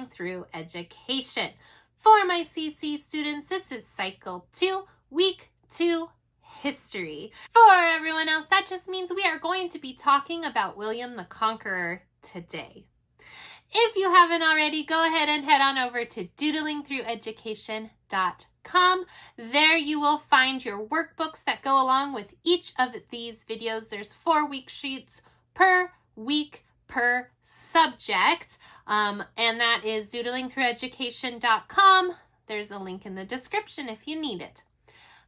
Doodling Through Education. For my CC students, this is Cycle 2, Week 2, History. For everyone else, that just means we are going to be talking about William the Conqueror today. If you haven't already, go ahead and head on over to doodlingthrougheducation.com. There you will find your workbooks that go along with each of these videos. There's 4 worksheets per week per subject, and that is doodlingthrougheducation.com. There's a link in the description if you need it.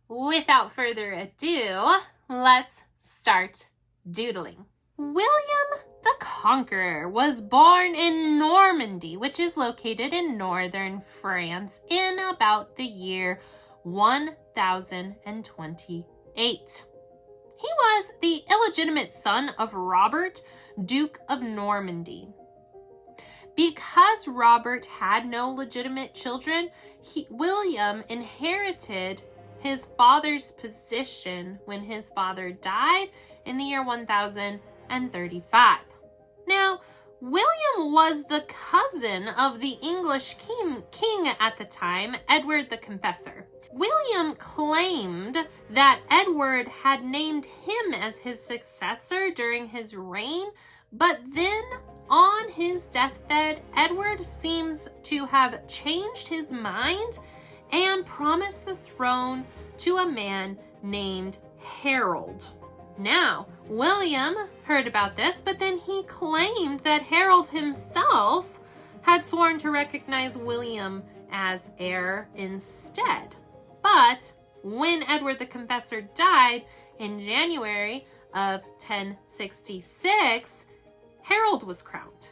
Without further ado, let's start doodling. William the Conqueror was born in Normandy, which is located in northern France, in about the year 1028. He was the illegitimate son of Robert, Duke of Normandy. Because Robert had no legitimate children, William inherited his father's position when his father died in the year 1035. Now, William was the cousin of the English king at the time, Edward the Confessor. William claimed that Edward had named him as his successor during his reign, but then on his deathbed, Edward seems to have changed his mind and promised the throne to a man named Harold. Now, William heard about this, but then he claimed that Harold himself had sworn to recognize William as heir instead. But when Edward the Confessor died in January of 1066, Harold was crowned.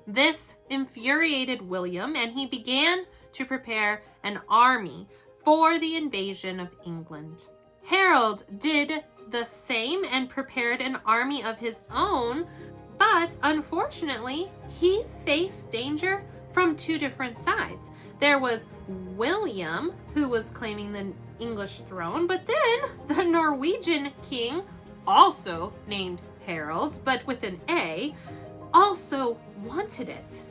This infuriated William, and he began to prepare an army for the invasion of England. Harold did the same and prepared an army of his own, but unfortunately, he faced danger from 2 different sides. There was William, who was claiming the English throne, but then the Norwegian king, also named Harold, but with an A, also wanted it.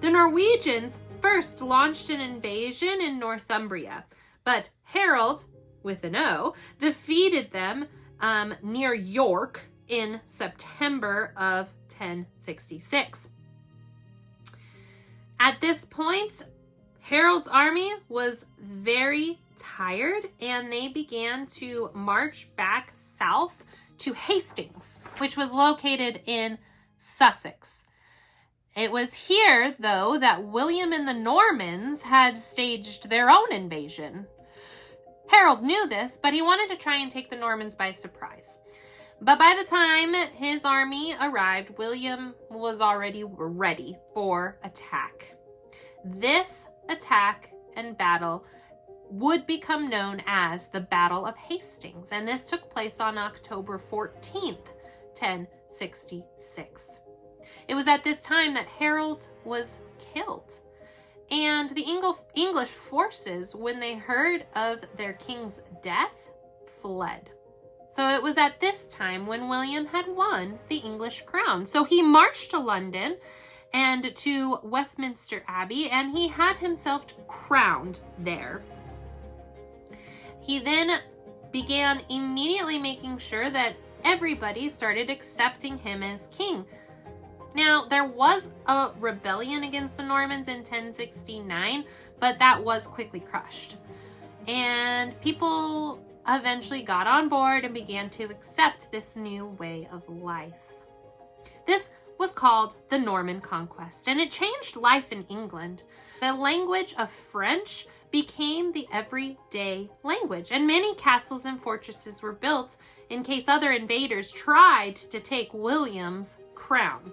The Norwegians first launched an invasion in Northumbria, but Harold, with an O, defeated them near York in September of 1066. At this point, Harold's army was very tired, and they began to march back south to Hastings, which was located in Sussex. It was here, though, that William and the Normans had staged their own invasion. Harold knew this, but he wanted to try and take the Normans by surprise. But by the time his army arrived, William was already ready for attack. This attack and battle would become known as the Battle of Hastings, and this took place on October 14th, 1066. It was at this time that Harold was killed. And the English forces, when they heard of their king's death, fled. So it was at this time when William had won the English crown. So he marched to London and to Westminster Abbey, and he had himself crowned there. He then began immediately making sure that everybody started accepting him as king. Now, there was a rebellion against the Normans in 1069, but that was quickly crushed. And people eventually got on board and began to accept this new way of life. This was called the Norman Conquest, and it changed life in England. The language of French became the everyday language, and many castles and fortresses were built in case other invaders tried to take William's crown.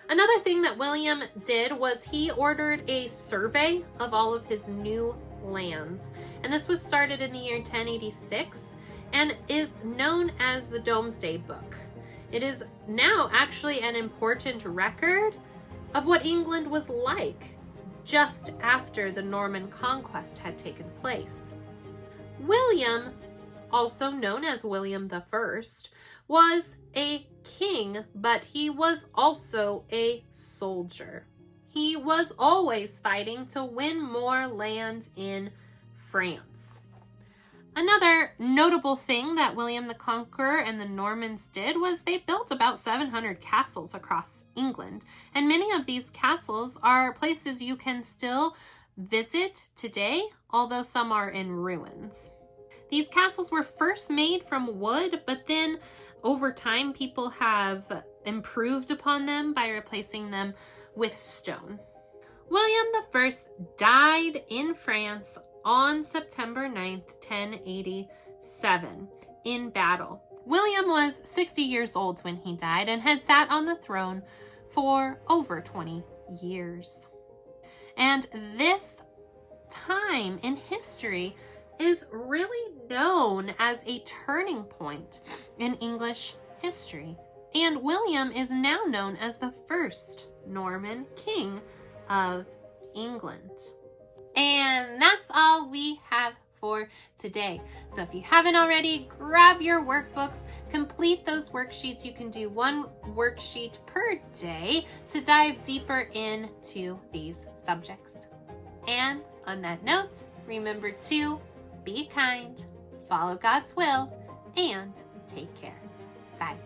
Another thing that William did was he ordered a survey of all of his new lands. And this was started in the year 1086 and is known as the Domesday Book. It is now actually an important record of what England was like just after the Norman conquest had taken place. William, also known as William the First, was a king, but he was also a soldier. He was always fighting to win more land in France. Another notable thing that William the Conqueror and the Normans did was they built about 700 castles across England. And many of these castles are places you can still visit today, although some are in ruins. These castles were first made from wood, but then over time people have improved upon them by replacing them with stone. William I died in France on September 9th, 1087, in battle. William was 60 years old when he died and had sat on the throne for over 20 years. And this time in history is really known as a turning point in English history. And William is now known as the first Norman king of England. And that's all we have for today. So if you haven't already, grab your workbooks, complete those worksheets. You can do one worksheet per day to dive deeper into these subjects. And on that note, remember to be kind, follow God's will, and take care. Bye.